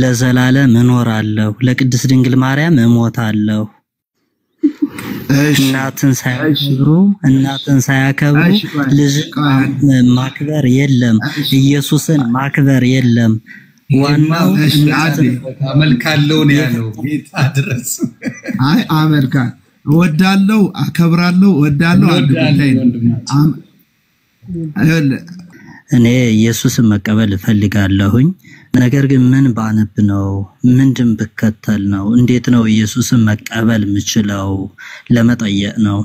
ለዘላለም እኖራለሁ ለቅድስት ድንግል ማርያም እሞታለሁ እናትን ሳያከብሩ ልጅ ማክበር የለም ኢየሱስን ማክበር የለም ዋናው አመልካለሁ ነው ያለው ጌታ ድረስ አይ አመልካ ወዳለው አከብራለሁ ወዳለው እኔ ኢየሱስን መቀበል ፈልጋለሁኝ ነገር ግን ምን ባነብ ነው ምንድን በከተል ነው እንዴት ነው ኢየሱስን መቀበል ምችለው ለመጠየቅ ነው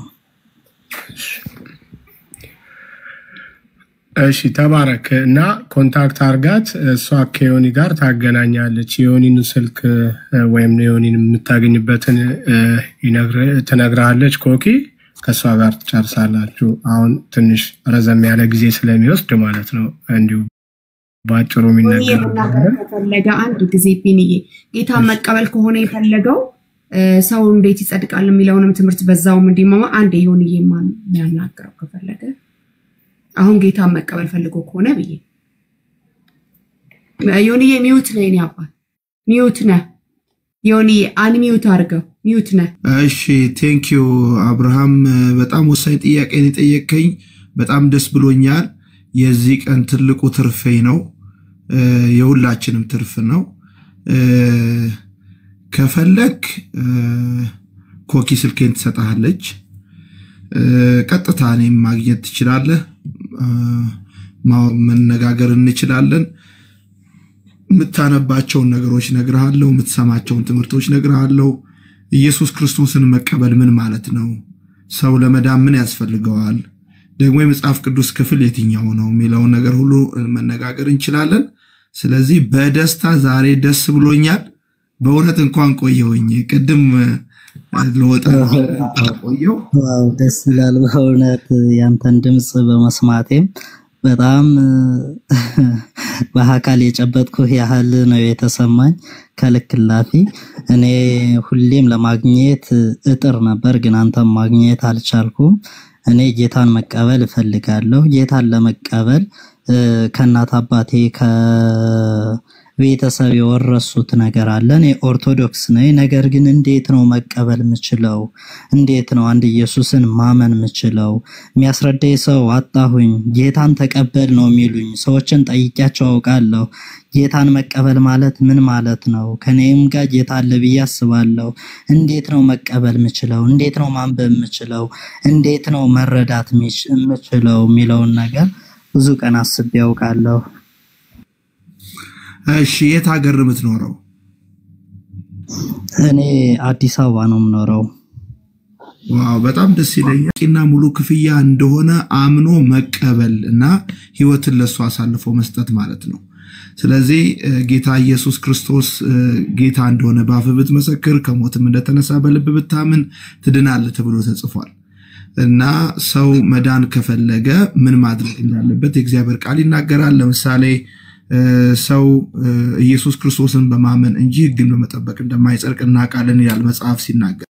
እሺ ተባረከና ኮንታክት አርጋት እሷ ከዮኒ ጋር ታገናኛለች ዮኒን ስልክ ወይም ዮኒን የምታገኝበትን ትነግራለች ኮኪ ከሷ ጋር ተጨርሳላችሁ አሁን ትንሽ ረዘም ያለ ጊዜ ስለሚወስድ ማለት ነው እንዲሁ ባጭሩ የሚነገር ፈለገ አንድ ጊዜ ቢኒዬ ጌታ መቀበል ከሆነ የፈለገው ሰው እንዴት ይጸድቃል የሚለውንም ትምህርት በዛውም እንዲማማ አንድ ዮኒዬ ማን ያናገረው ከፈለገ አሁን ጌታ መቀበል ፈልጎ ከሆነ ብዬ ዮኒዬ ሚውት ነኝ ያባል ሚውት ነህ ዮኒዬ አንሚውት አርገው ሚውት ነህ እሺ ቴንክ ዩ አብርሃም በጣም ወሳኝ ጥያቄ ነው ጠየቀኝ በጣም ደስ ብሎኛል የዚህ ቀን ትልቁ ትርፌ ነው የሁላችንም ትርፍ ነው ከፈለክ ኮኪ ስልኬን ትሰጣለች ቀጥታ እኔም ማግኘት ትችላለህ መነጋገር እንችላለን ምታነባቸው ነገሮች ነግራለሁ ምትሰማቸው ትምህርቶች ነግራለሁ ኢየሱስ ክርስቶስን መቀበል ምን ማለት ነው ሰው ለመዳን ምን ያስፈልገዋል ደግሞ የመጽሐፍ ቅዱስ ክፍል የትኛው ነው የሚለው ነገር ሁሉ መነጋገር እንችላለን ስለዚህ በደስታ ዛሬ ደስ ብሎኛል በእውነት እንኳን ቆየውኝ ቅድም ለወጣ ቆየው ደስ ይላል በእውነት ያንተን ድምጽ በመስማቴም በጣም በአካል የጨበጥኩህ ያህል ነው የተሰማኝ ከልክላፊ እኔ ሁሌም ለማግኘት እጥር ነበር ግን አንተም ማግኘት አልቻልኩም እኔ ጌታን መቀበል እፈልጋለሁ ጌታን ለመቀበል ከናት አባቴ ከቤተሰብ የወረሱት ነገር አለ እኔ ኦርቶዶክስ ነኝ ነገር ግን እንዴት ነው መቀበል ምችለው እንዴት ነው አንድ ኢየሱስን ማመን ምችለው የሚያስረዳኝ ሰው አጣሁኝ ጌታን ተቀበል ነው የሚሉኝ ሰዎችን ጠይቂያቸው አውቃለሁ ጌታን መቀበል ማለት ምን ማለት ነው ከኔም ጋር ጌታ አለ ብዬ አስባለሁ እንዴት ነው መቀበል ምችለው እንዴት ነው ማንበብ ምችለው እንዴት ነው መረዳት ምችለው የሚለውን ነገር ብዙ ቀን አስቤ ያውቃለሁ እሺ የት ሀገር የምትኖረው እኔ አዲስ አበባ ነው የምኖረው ዋው በጣም ደስ ይለኛልና ሙሉ ክፍያ እንደሆነ አምኖ መቀበልና ህይወትን ለሱ አሳልፎ መስጠት ማለት ነው ስለዚህ ጌታ ኢየሱስ ክርስቶስ ጌታ እንደሆነ በአፍ ብትመሰክር ከሞትም እንደተነሳ በልብ ብታምን ትድናለህ ተብሎ ተጽፏል እና ሰው መዳን ከፈለገ ምን ማድረግ እንዳለበት የእግዚአብሔር ቃል ይናገራል ለምሳሌ ሰው ኢየሱስ ክርስቶስን በማመን እንጂ ህግን በመጠበቅ እንደማይጸድቅና ቃልን ይላል መጽሐፍ ሲናገር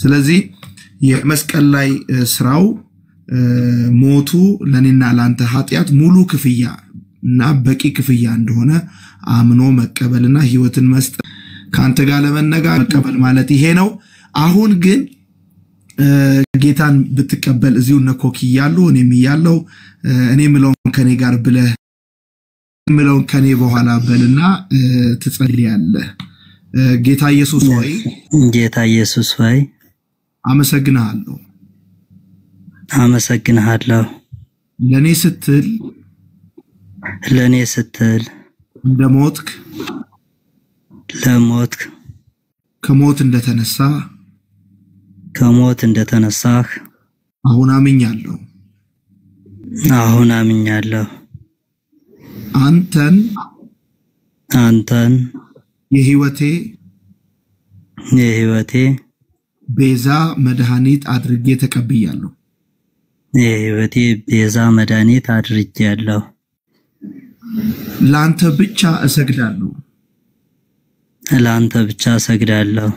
ስለዚህ የመስቀል ላይ ስራው ሞቱ ለኔና ላንተ ኃጢያት ሙሉ ክፍያ እና በቂ ክፍያ እንደሆነ አምኖ መቀበልና ህይወትን መስጠት ካንተ ጋር ለመነጋገር መቀበል ማለት ይሄ ነው አሁን ግን ጌታን ብትቀበል እዚሁ ነኮኪ ያለው እኔም ያለው እኔ ምለውን ከኔ ጋር ብለ ምለውን ከኔ በኋላ በልና ትጸልያለህ ጌታ ኢየሱስ ሆይ አመሰግናለሁ ለኔ ስትል እንደሞትክ ከሞት እንደተነሳህ አሁን አምኛለሁ አንተን የህይወቴ ቤዛ መድኃኒት አድርጌ ተቀብያለሁ የህይወቴ ቤዛ መድኃኒት አድርጌያለሁ ላንተ ብቻ እሰግዳለሁ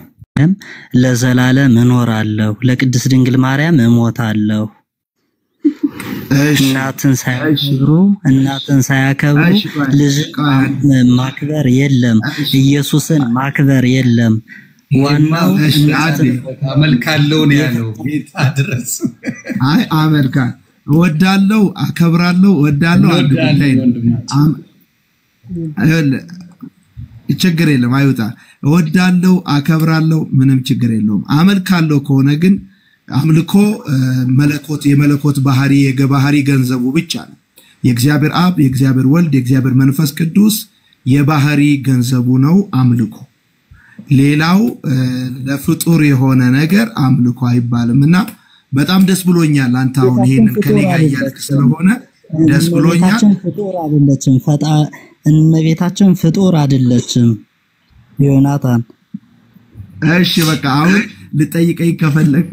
ለዘላለም እኖራለሁ ለቅድስት ድንግል ማርያም እሞታለሁ እናትን ሳያከብሩ ልጅ ማክበር የለም ኢየሱስን ማክበር የለም ዋናው አመልካለሁ ነው ያለው ጌታ ድረስ አይ አመልካ ወዳለው አከብራለሁ ወዳለው አንድ ጉዳይ ችግር የለም አይውጣ ወዳለው አከብራለሁ ምንም ችግር የለውም አመልካለሁ ከሆነ ግን አምልኮ መለኮት የመለኮት ባህሪ የገባህሪ ገንዘቡ ብቻ ነው የእግዚአብሔር አብ የእግዚአብሔር ወልድ የእግዚአብሔር መንፈስ ቅዱስ የባህሪ ገንዘቡ ነው አምልኮ ሌላው ለፍጡር የሆነ ነገር አምልኮ አይባልምና በጣም ደስ ብሎኛል አንተ አሁን ይሄንን ከኔ ጋር ያልክ ስለሆነ ደስ ብሎኛል ፍጡር አይደለችም እመቤታችን ፍጡር አይደለችም ዮናታን እሺ በቃ አሁን ልጠይቀኝ ከፈለክ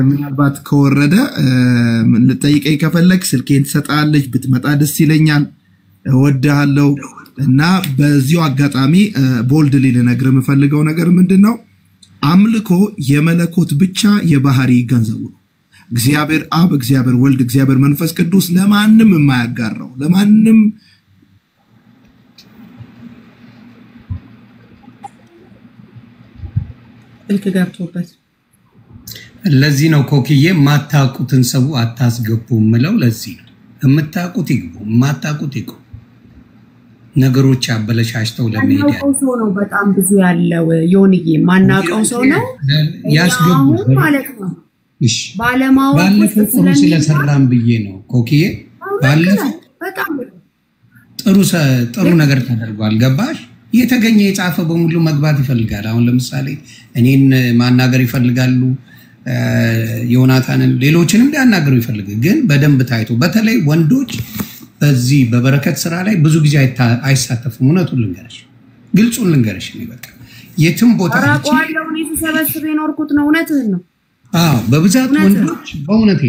ምናልባት ከወረደ ልጠይቀኝ ከፈለክ ስልኬን ትሰጣለች ብትመጣ ደስ ይለኛል እወድሃለሁ እና በዚሁ አጋጣሚ ቦልድሊ ልነግርህ የምፈልገው ነገር ምንድነው አምልኮ የመለኮት ብቻ የባህሪ ገንዘቡ ነው እግዚአብሔር አብ እግዚአብሔር ወልድ እግዚአብሔር መንፈስ ቅዱስ ለማንም የማያጋራው ለማንም ገብቶበት ለዚህ ነው ኮክዬ ማታቁትን ሰው አታስገቡ ምለው ለዚህ ነው የምታቁት ይግቡ ማታቁት ይግቡ ነገሮች አበለሻሽተው ለሚዲያ ሰው ነው በጣም ብዙ ያለው ዮኒዬ ማናቀው ሰው ነው ያስገቡ ማለት ነው እሺ ባለፈው ስለሰራም ብዬ ነው ኮክዬ ባለፈው በጣም ጥሩ ነገር ተደርጓል ገባሽ የተገኘ የጻፈ በሙሉ መግባት ይፈልጋል አሁን ለምሳሌ እኔን ማናገር ይፈልጋሉ ዮናታንን ሌሎችንም ሊያናገሩ ይፈልጋል ግን በደንብ ታይቶ በተለይ ወንዶች በዚህ በበረከት ስራ ላይ ብዙ ጊዜ አይሳተፉም እውነቱን ልንገርሽ ግልጹን ልንገርሽ ነው በቃ የትም ቦታ አራቋለው ነው ተሰበስበ የኖርኩት ነው እውነትህን ነው በብዛት ወንዶች በእውነቴ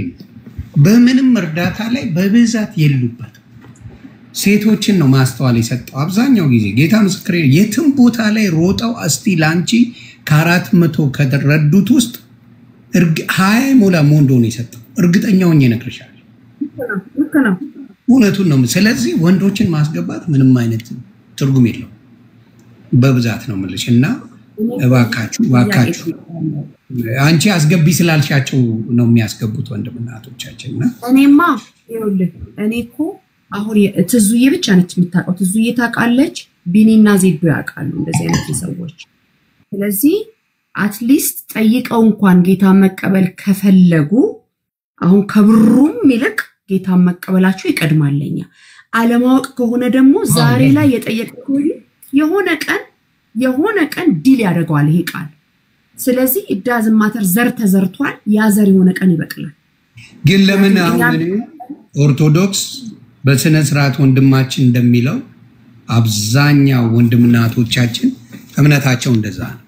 በምንም እርዳታ ላይ በብዛት የሉበት ሴቶችን ነው ማስተዋል የሰጠው አብዛኛው ጊዜ ጌታ ምስክሬ የትም ቦታ ላይ ሮጠው እስቲ ላንቺ ከ400 ከደረዱት ውስጥ 20 ሞላ ሞንዶ ነው የሰጠው እርግጠኛው ነኝ ነክርሻለሁ እውነቱን ነው ስለዚህ ወንዶችን ማስገባት ምንም አይነት ትርጉም የለው በብዛት ነው ምልሽና እባካችሁ አንቺ አስገቢ ስላልሻቸው ነው የሚያስገቡት ወንድምናቶቻችንና እኔማ ይኸውልህ እኔኮ አሁን ትዙዬ ብቻ ነች የምታውቀው ትዙዬ ታውቃለች ቢኒና ዜዶ ያውቃሉ እንደዚህ አይነት ሰዎች ስለዚህ አትሊስት ጠይቀው እንኳን ጌታ መቀበል ከፈለጉ አሁን ከብሩም ይልቅ ጌታ መቀበላቸው ይቀድማለኛ አለማወቅ ከሆነ ደግሞ ዛሬ ላይ የጠየቀው የሆነ ቀን ዲል ያደርጋል ይሄ ቃል ስለዚህ ኢዳዝ ማተር ዘር ተዘርቷል ያ ዘር የሆነ ቀን ይበቅላል ግን ለምን አሁን ኦርቶዶክስ በስነ ስርዓት ወንድማችን እንደሚለው አብዛኛው ወንድምናቶቻችን እምነታቸው እንደዛ ነው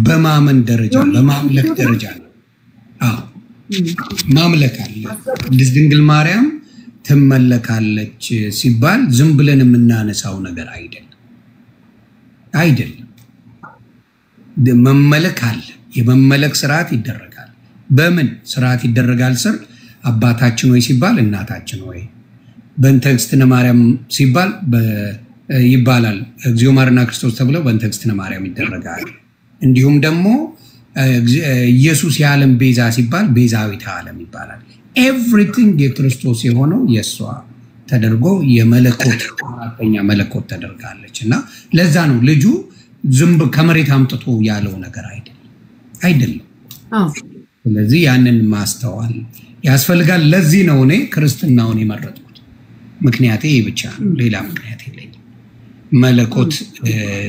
በማመን ደረጃ በማምለክ ደረጃ ነው ማምለክ አለ ድንግል ማርያም ትመለካለች ሲባል ዝም ብለን የምናነሳው ነገር አይደለም መመለክ አለ የመመለክ ስርዓት ይደረጋል በምን ስርዓት ይደረጋል ስር አባታችን ወይ ሲባል እናታችን ወይ በእንተክስትነ ማርያም ሲባል ይባላል እግዚኦ ማርና ክርስቶስ ተብለው በእንተክስትነ ማርያም ይደረጋል እንዲሁም ደግሞ ኢየሱስ የዓለም ቤዛ ሲባል ቤዛዊተ ዓለም ይባላል ኤቭሪቲንግ የክርስቶስ የሆነው የሷ ተደርጎ የመለኮት አራተኛ መለኮት ተደርጋለችና ለዛ ነው ልጁ ዝም ከመሬት አምጥቶ ያለው ነገር አይደለም ስለዚህ ያንን ማስተዋል ያስፈልጋል ለዚህ ነው እኔ ክርስትናውን የመረጥኩት ምክንያቴ ብቻ ነው ሌላ ምክንያት የለኝም መለኮት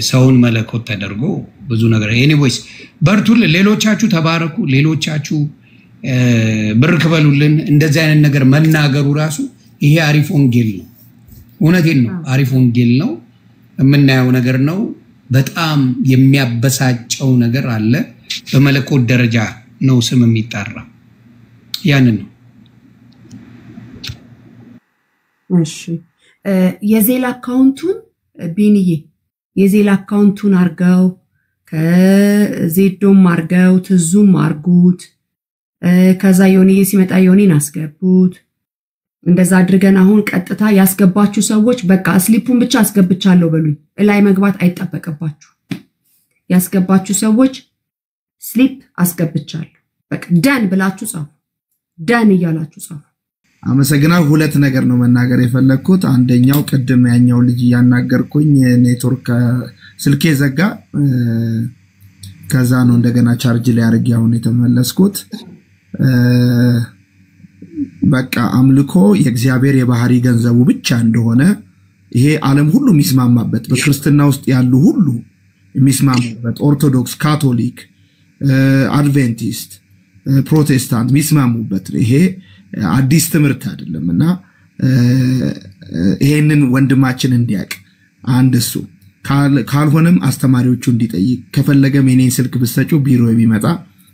ሰውን መለኮት ተደርጎ ብዙ ነገር ኤኒዌይስ በርቱል ሌሎቻችሁ ተባረኩ ሌሎቻችሁ ብር ከበሉልን እንደዚህ አይነት ነገር መናገሩ ራሱ ይሄ አሪፍ ወንጌል ነው እውነቴን ነው አሪፍ ወንጌል ነው የምናየው ነገር ነው በጣም የሚያበሳጨው ነገር አለ በመለኮት ደረጃ ነው ስም የሚጣራ ያንን ነው እሺ የዜል አካውንቱን ቢኒዬ የዜል አካውንቱን አርገው ከዜዶም አርገው ትዙም አርጉት ከዛ ዮኒዬ ሲመጣ ዮኒን አስገቡት። እንደዛ አድርገን አሁን ቀጥታ ያስገባችሁ ሰዎች በቃ ስሊፑን ብቻ አስገብቻለሁ በሉኝ። ላይ መግባት አይጠበቅባችሁ። ያስገባችሁ ሰዎች ስሊፕ አስገብቻለሁ በቃ ዳን ብላችሁ ጻፉ። ዳን እያላችሁ ጻፉ። አመሰግናለሁ። ሁለት ነገር ነው መናገር የፈለኩት። አንደኛው ቅድም ያኛው ልጅ ያናገርኩኝ ኔትወርክ ስልኬ ዘጋ። ከዛ ነው እንደገና ቻርጅ ላይ አድርጌ አሁን የተመለስኩት። በቃ አምልኮ የእግዚአብሔር የባህሪ ገንዘቡ ብቻ እንደሆነ ይሄ ዓለም ሁሉ የሚስማማበት በክርስትና ውስጥ ያሉ ሁሉ የሚስማሙበት ኦርቶዶክስ፣ ካቶሊክ፣ አድቬንቲስት፣ ፕሮቴስታንት የሚስማሙበት ይሄ አዲስ ትምህርት አይደለምና ይሄንን ወንድማችን እንዲያቅ አንድ እሱ ካልሆነም አስተማሪዎቹ እንዲጠይቅ ከፈለገም የኔን ስልክ ብትሰጪው ቢሮ ቢመጣ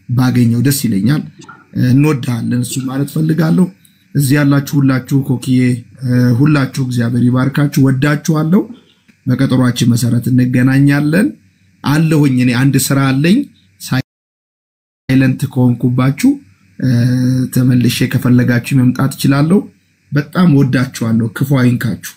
ባገኘው ደስ ይለኛል። እንወዳለን እሱ ማለት ፈልጋለሁ። እዚህ ያላችሁ ሁላችሁ ኮኪዬ ሁላችሁ እግዚአብሔር ይባርካችሁ። ወዳችኋለሁ። በቀጠሯችን መሰረት እንገናኛለን። አለሁኝ እኔ አንድ ስራ አለኝ። ሳይለንት ከሆንኩባችሁ ተመልሼ ከፈለጋችሁ መምጣት እችላለሁ። በጣም ወዳችኋለሁ። ክፉ አይንካችሁ።